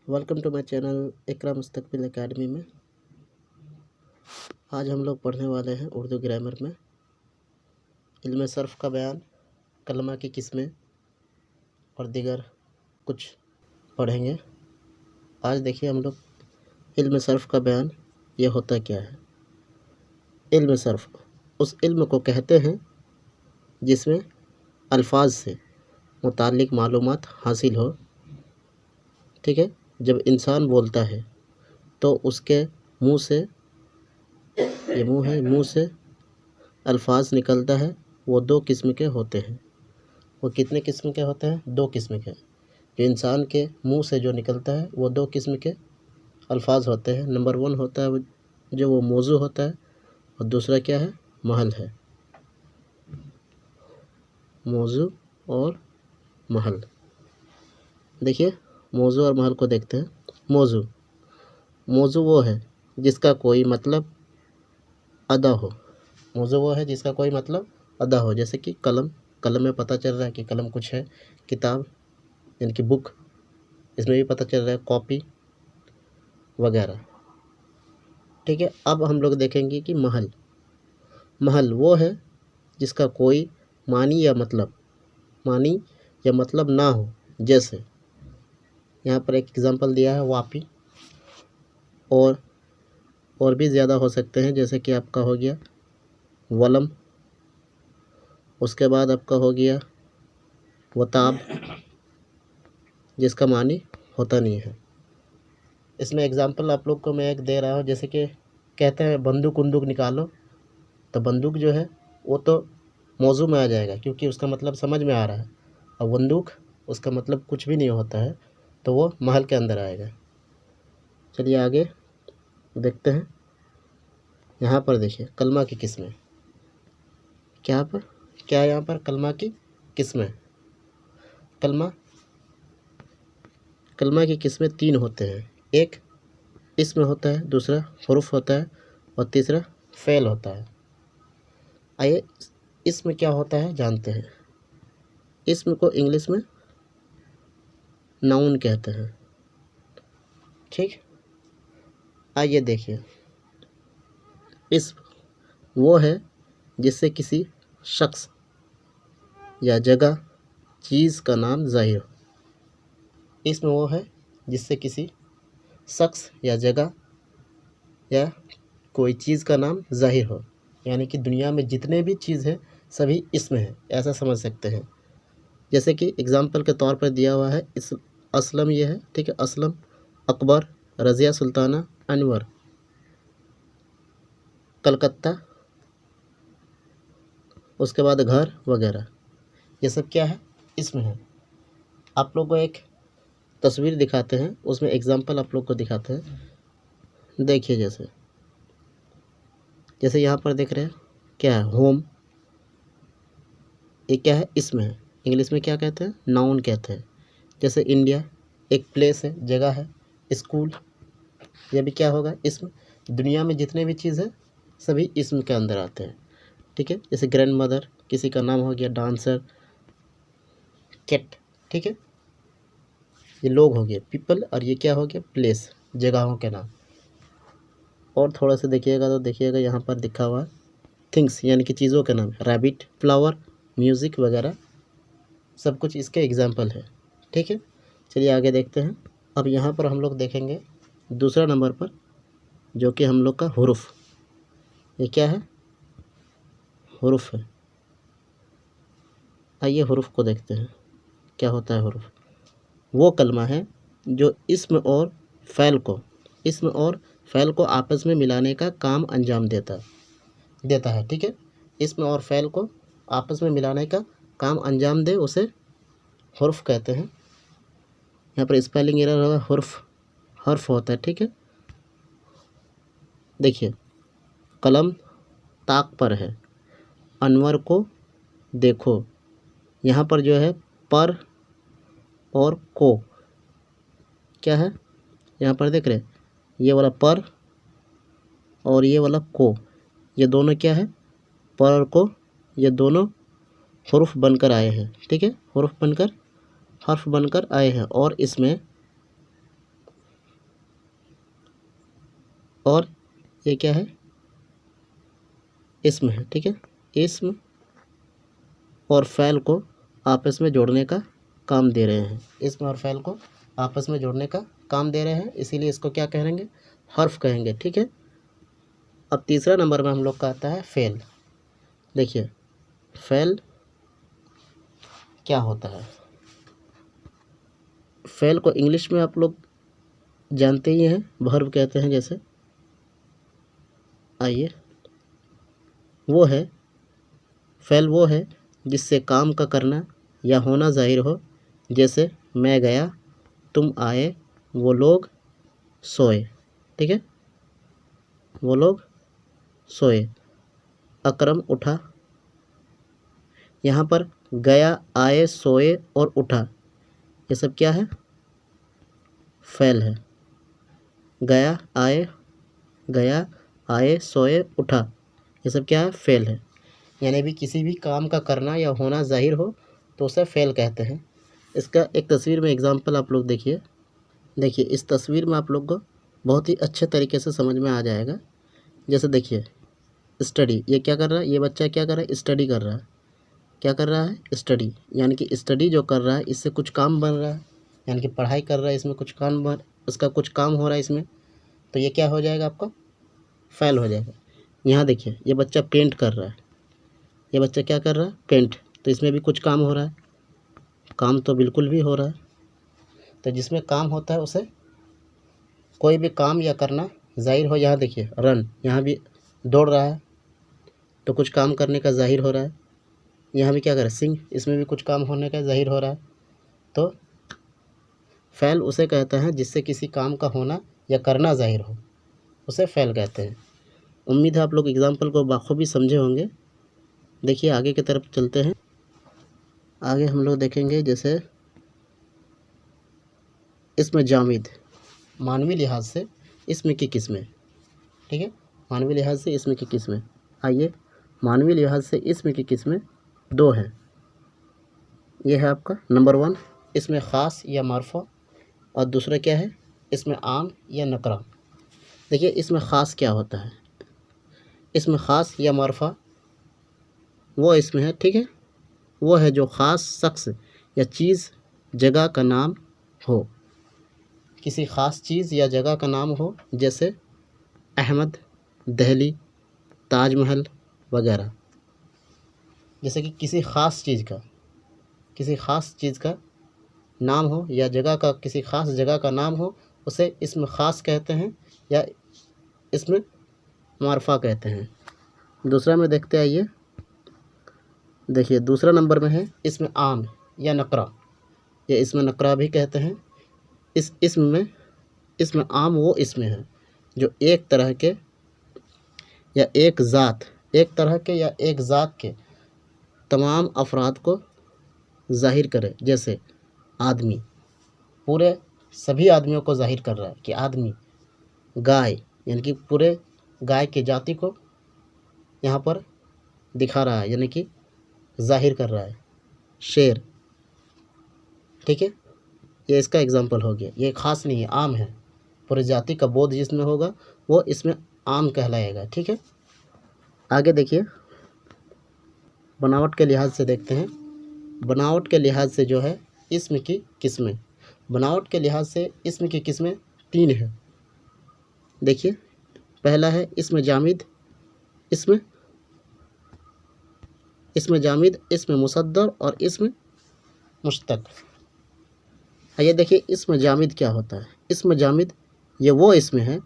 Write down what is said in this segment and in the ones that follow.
Welcome to my channel Iqra Mustaqbil academy में। आज हम लोग पढ़ने वाले हैं उर्दू ग्रामर में इल्म सर्फ़ का बयान, कलमा की किस्में और दीगर कुछ पढ़ेंगे। आज देखिए हम लोग इल्म सर्फ़ का बयान ये होता क्या है। इल्म सर्फ़ उस इल्म को कहते हैं जिसमें अल्फाज से मुताल्लिक़ मालूमात हासिल हो। ठीक है, जब इंसान बोलता है तो उसके मुंह से, ये मुंह है, मुंह से अल्फाज निकलता है, वो दो किस्म के होते हैं। वो कितने किस्म के होते हैं? दो किस्म के। जो इंसान के मुंह से जो निकलता है वो दो किस्म के अल्फाज होते हैं। नंबर 1 होता है जो वो मौजू होता है, और दूसरा क्या है? महल है। मौजू और महल। देखिए मौजू और महल को देखते हैं। मौजू मौजू वो है जिसका कोई मतलब अदा हो। मौजू वो है जिसका कोई मतलब अदा हो, जैसे कि कलम। कलम में पता चल रहा है कि कलम कुछ है। किताब यानी कि बुक, इसमें भी पता चल रहा है। कॉपी वगैरह। ठीक है, अब हम लोग देखेंगे कि महल। महल वो है जिसका कोई मानी या मतलब ना हो। जैसे यहाँ पर एक एग्जांपल दिया है, वापी। और भी ज़्यादा हो सकते हैं, जैसे कि आपका हो गया वलम। उसके बाद आपका हो गया वताब, जिसका मानी होता नहीं है। इसमें एग्जांपल आप लोग को मैं एक दे रहा हूँ, जैसे कि कहते हैं बंदूक उंदूक निकालो, तो बंदूक जो है वो तो मौजू में आ जाएगा क्योंकि उसका मतलब समझ में आ रहा है। और बंदूक उसका मतलब कुछ भी नहीं होता है, तो वो महल के अंदर आएगा। चलिए आगे देखते हैं। यहाँ पर देखिए कलमा की किस्में। क्या यहाँ पर कलमा की किस्में। कलमा की किस्में 3 होते हैं। एक इसमें होता है, दूसरा हुरूफ होता है, और तीसरा फ़ेल होता है। आइए इसमें क्या होता है जानते हैं। इसम को इंग्लिश में नाउन कहते हैं। ठीक, आइए देखिए। इसम वो है जिससे किसी शख्स या जगह, चीज़ का नाम ज़ाहिर हो। इसम वो है जिससे किसी शख्स या जगह या कोई चीज़ का नाम ज़ाहिर हो, यानी कि दुनिया में जितने भी चीज़ है सभी इसमें है, ऐसा समझ सकते हैं। जैसे कि एग्ज़ाम्पल के तौर पर दिया हुआ है, इस असलम ये है। ठीक है, असलम, अकबर, रज़िया सुल्ताना, अनवर, कलकत्ता, उसके बाद घर वगैरह, ये सब क्या है? इसमें है। आप लोग को एक तस्वीर दिखाते हैं, उसमें एग्ज़ाम्पल आप लोग को दिखाते हैं। देखिए जैसे यहाँ पर देख रहे हैं क्या है? होम। ये क्या है? इसमें है। इंग्लिश में क्या कहते हैं? नाउन कहते हैं। जैसे इंडिया एक प्लेस है, जगह है। स्कूल, ये भी क्या होगा? इसमें। दुनिया में जितने भी चीज़ है सभी इसम के अंदर आते हैं। ठीक है, जैसे ग्रैंड मदर, किसी का नाम हो गया डांसर, कैट। ठीक है, ये लोग हो गए पीपल, और ये क्या हो गया? प्लेस, जगहों के नाम। और थोड़ा सा देखिएगा तो देखिएगा यहाँ पर लिखा हुआ है थिंग्स, यानी कि चीज़ों के नाम। रैबिट, फ्लावर, म्यूज़िक वगैरह सब कुछ इसके एग्जाम्पल है। ठीक है, चलिए आगे देखते हैं। अब यहाँ पर हम लोग देखेंगे दूसरा नंबर पर, जो कि हम लोग का हुरूफ। ये क्या है? हुरूफ है। आइए हुरूफ को देखते हैं क्या होता है। हुरूफ वो कलमा है जो इसम और फ़ैल को आपस में मिलाने का काम अंजाम देता है। ठीक है, इसम और फ़ैल को आपस में मिलाने का काम अंजाम दे, उसे हुर्फ कहते हैं। यहाँ पर स्पेलिंग एरर होगा, हर्फ होता है। ठीक है, देखिए कलम ताक पर है, अनवर को देखो। यहाँ पर जो है पर और को क्या है? यहाँ पर देख रहे हैं, ये वाला पर और ये वाला को, ये दोनों क्या है? पर और को, ये दोनों हुर्फ बनकर आए हैं। ठीक है, हुर्फ बनकर, हर्फ बनकर आए हैं। और इसमें और ये क्या है, इसम है, ठीक है। इसम और फ़ैल को आपस में जोड़ने का काम दे रहे हैं, इसम और फ़ैल को आपस में जोड़ने का काम दे रहे हैं, इसीलिए इसको क्या कहेंगे, हर्फ कहेंगे, ठीक है। अब तीसरा नंबर में हम लोग का आता है फ़ेल। देखिए फ़ेल क्या होता है। फ़ेल को इंग्लिश में आप लोग जानते ही हैं, वर्ब कहते हैं। जैसे आइए, वो है फ़ेल वो है जिससे काम का करना या होना ज़ाहिर हो, जैसे मैं गया, तुम आए, वो लोग सोए, ठीक है, वो लोग सोए, अकरम उठा। यहाँ पर गया, आए, सोए और उठा, ये सब क्या है, फ़ेल है। गया आए, सोए, उठा, ये सब क्या है, फ़ेल है। यानी भी किसी भी काम का करना या होना ज़ाहिर हो तो उसे फ़ेल कहते हैं। इसका एक तस्वीर में एग्ज़ाम्पल आप लोग देखिए। देखिए इस तस्वीर में आप लोग को बहुत ही अच्छे तरीके से समझ में आ जाएगा। जैसे देखिए स्टडी, ये क्या कर रहा है, ये बच्चा क्या कर रहा है, स्टडी कर रहा है। क्या कर रहा है, स्टडी, यानी कि स्टडी जो कर रहा है इससे कुछ काम बन रहा है, यानी कि पढ़ाई कर रहा है, इसमें कुछ काम बन, उसका कुछ काम हो रहा है इसमें, तो ये क्या हो जाएगा, आपका फ़ेल हो जाएगा। यहाँ देखिए ये बच्चा पेंट कर रहा है, ये बच्चा क्या कर रहा है, पेंट, तो इसमें भी कुछ काम हो रहा है, काम तो बिल्कुल भी हो रहा है। तो जिसमें काम होता है उसे कोई भी काम या करना ज़ाहिर हो। यहाँ देखिए रन, यहाँ भी दौड़ रहा है तो कुछ काम करने का ज़ाहिर हो रहा है। यहाँ भी क्या कर रहा है, सिंग, इसमें भी कुछ काम होने का ज़ाहिर हो रहा है। तो फ़ेल उसे कहते हैं जिससे किसी काम का होना या करना ज़ाहिर हो, उसे फ़ेल कहते हैं। उम्मीद है आप लोग एग्ज़ाम्पल को बाखूबी समझे होंगे। देखिए आगे की तरफ चलते हैं। आगे हम लोग देखेंगे जैसे इसमें जामिद, मानवी लिहाज से इसमें की किस्में, ठीक है, मानवी लिहाज से इसमें की किस्में। आइए, मानवी लिहाज से इसमें की किस्में दो हैं। ये है आपका नंबर 1 इसमें ख़ास या मार्फा, और दूसरा क्या है, इसमें आम या नकरा। देखिए इसमें ख़ास क्या होता है, इसमें ख़ास या मार्फा वो इसमें है, ठीक है, वो है जो ख़ास शख्स या चीज़, जगह का नाम हो, किसी ख़ास चीज़ या जगह का नाम हो, जैसे अहमद, दहली, ताजमहल वगैरह। जैसे कि किसी ख़ास चीज़ का नाम हो या जगह का, किसी ख़ास जगह का नाम हो, उसे इसमें ख़ास कहते हैं या इसमें मारफा कहते हैं। दूसरा में देखते आइए। देखिए दूसरा नंबर में है इसमें आम या नकरा, या इसमें नकरा भी कहते हैं। इस इसमें आम वो इसमें है जो एक तरह के या एक ज़ात के तमाम अफराद को ज़ाहिर करे। जैसे आदमी, पूरे सभी आदमियों को ज़ाहिर कर रहा है कि आदमी, गाय, यानी कि पूरे गाय की जाति को यहाँ पर दिखा रहा है, यानी कि ज़ाहिर कर रहा है। शेर, ठीक है, ये इसका एग्जाम्पल हो गया। ये ख़ास नहीं है, आम है, पूरी जाति का बोध जिसमें होगा वो इसमें आम कहलाएगा, ठीक है। आगे देखिए, बनावट के लिहाज से देखते हैं। बनावट के लिहाज से जो है इसम की किस्में, बनावट के लिहाज से इसम की किस्में 3 हैं। देखिए पहला है इसमें जामिद, इसमें मुसद्दर और इसमें मुश्तक। आइए देखिए इसमें जामिद क्या होता है। इसमें जामिद ये वो इसमें है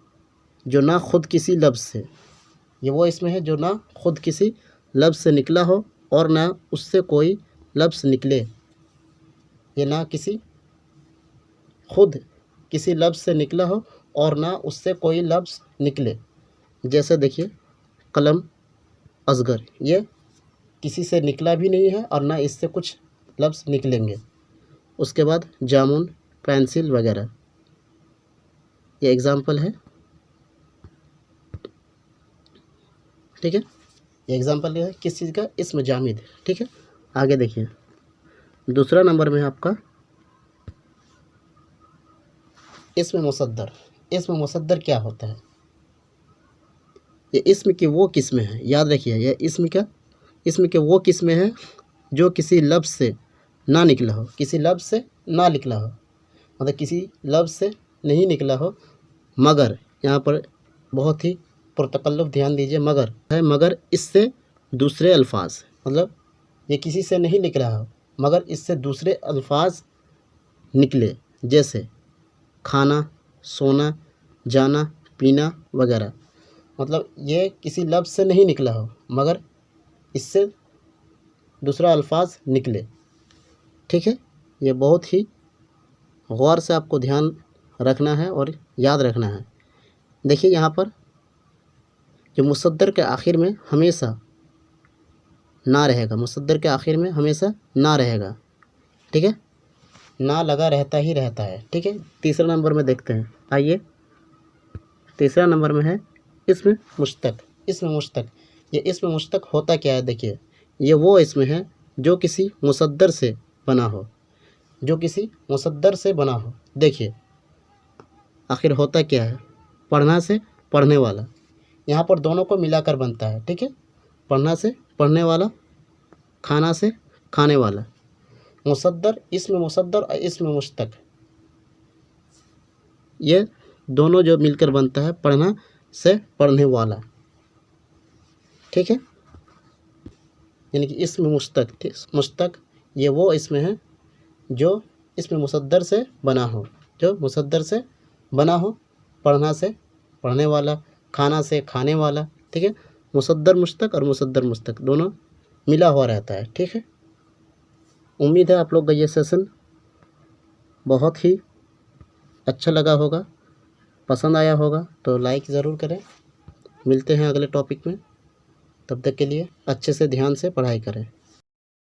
जो ना खुद किसी लफ्ज़ से, ये वो इसमें है जो ना खुद किसी लफ्ज़ से निकला हो और ना उससे कोई लफ्ज़ निकले। ये ना खुद किसी लफ्ज़ से निकला हो और ना उससे कोई लफ्ज़ निकले। जैसे देखिए कलम, असगर, ये किसी से निकला भी नहीं है और ना इससे कुछ लफ्ज़ निकलेंगे। उसके बाद जामुन, पेंसिल वगैरह, ये एग्ज़ाम्पल है, ठीक है। ये एग्ज़ाम्पल है किस चीज़ का, इसमें जामिद, ठीक है। आगे देखिए दूसरा नंबर में है आपका इसमें मुसद्दर। इसमें मुसद्दर क्या होता है, ये इसम की वो किस्में हैं, याद रखिए, यह इसम के वो किस्में हैं जो किसी लफ्ज़ से ना निकला हो, किसी लफ्ज़ से ना निकला हो, मतलब किसी लफ्ज़ से नहीं निकला हो, मगर, यहाँ पर बहुत ही पुरतकल्लुफ़ ध्यान दीजिए, मगर है, मगर इससे दूसरे अल्फाज, मतलब ये किसी से नहीं लिख रहा हो मगर इससे दूसरे अल्फाज निकले, जैसे खाना, सोना, जाना, पीना वगैरह। मतलब ये किसी लफ्ज़ से नहीं निकला हो मगर इससे दूसरा अल्फाज निकले। ठीक है, ये बहुत ही गौर से आपको ध्यान रखना है और याद रखना है। देखिए यहाँ पर जो मुसद्दर के आखिर में हमेशा ना रहेगा, मुसद्दर के आखिर में हमेशा ना रहेगा। ठीक है, ना लगा रहता ही रहता है। ठीक है, तीसरा नंबर में देखते हैं, आइए। तीसरा नंबर में है इस्म मुश्तक। इस्म मुश्तक, ये इस्म मुश्तक होता क्या है? देखिए, ये वो इस्म है जो किसी मुसद्दर से बना हो, जो किसी मुसद्दर से बना हो। देखिए आखिर होता क्या है? पढ़ना से पढ़ने वाला, यहाँ पर दोनों को मिलाकर बनता है। ठीक है, पढ़ना से पढ़ने वाला, खाना से खाने वाला। मुसद्दर, इस्म मुसद्दर और इस्म मुश्तक, ये दोनों जो मिलकर बनता है पढ़ना से पढ़ने वाला। ठीक है, यानी कि इस्म मुश्तक। मुश्तक ये वो इस्म है जो इस्म मुसद्दर से बना हो, जो मुसद्दर से बना हो, पढ़ना से पढ़ने वाला, खाना से खाने वाला। ठीक है, मुसद्दर मुश्तक और मुसद्दर मुश्तक दोनों मिला हुआ रहता है। ठीक है, उम्मीद है आप लोग का ये सेशन बहुत ही अच्छा लगा होगा, पसंद आया होगा, तो लाइक ज़रूर करें। मिलते हैं अगले टॉपिक में, तब तक के लिए अच्छे से ध्यान से पढ़ाई करें।